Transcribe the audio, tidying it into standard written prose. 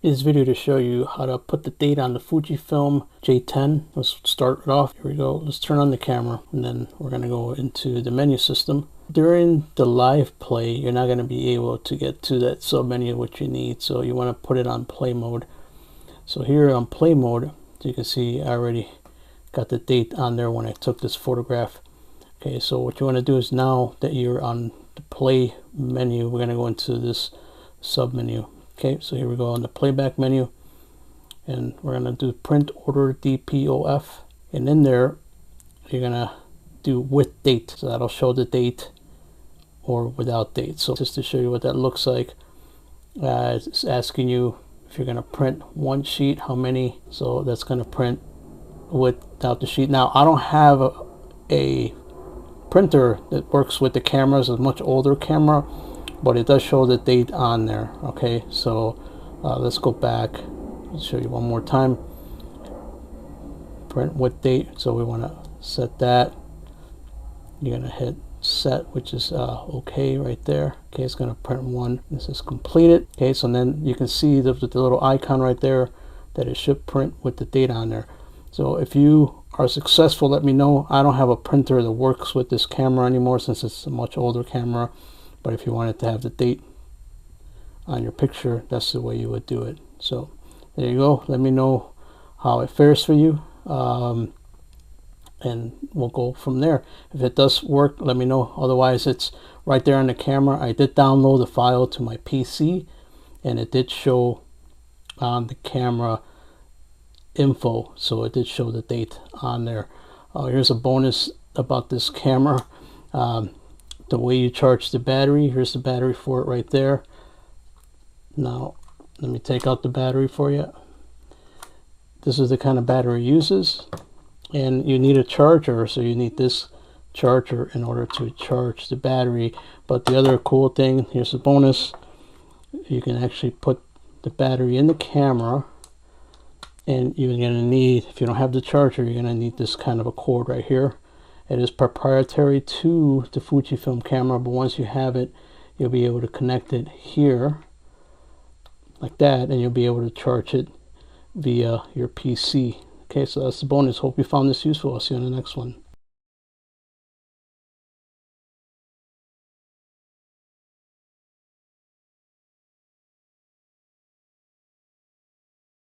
In this video to show you how to put the date on the Fujifilm J10. Let's start it off. Here we go. Let's turn on the camera and then we're going to go into the menu system. During the live play, you're not going to be able to get to that sub menu which you need, so you want to put it on play mode. So here on play mode, as you can see, I already got the date on there when I took this photograph. Okay, so what you want to do is, now that you're on the play menu, we're going to go into this sub menu. Okay, so here we go on the playback menu, and we're going to do print order DPOF, and in there you're going to do with date, so that'll show the date or without date. So just to show you what that looks like, it's asking you if you're going to print one sheet, how many. So that's going to print without the sheet. Now I don't have a printer that works with the cameras, a much older camera, but it does show the date on there. Okay, so let's go back. I'll show you one more time. Print with date, so we want to set that. You're going to hit set, which is okay right there. Okay, it's going to print one. This is completed. Okay, so then you can see the little icon right there that it should print with the date on there. So if you are successful, let me know. I don't have a printer that works with this camera anymore since it's a much older camera, but if you wanted to have the date on your picture, that's the way you would do it. So there you go. Let me know how it fares for you, and we'll go from there. If it does work, let me know. Otherwise, it's right there on the camera. I did download the file to my PC, and it did show on the camera info, so it did show the date on there. Here's a bonus about this camera. The way you charge the battery, here's the battery for it right there. Now let me take out the battery for you. This is the kind of battery it uses, and you need a charger, so you need this charger in order to charge the battery. But the other cool thing, here's a bonus, you can actually put the battery in the camera, and you're going to need, if you don't have the charger, you're going to need this kind of a cord right here. It is proprietary to the Fujifilm camera, but once you have it, you'll be able to connect it here like that, and you'll be able to charge it via your PC. Okay, so that's the bonus. Hope you found this useful. I'll see you on the next one.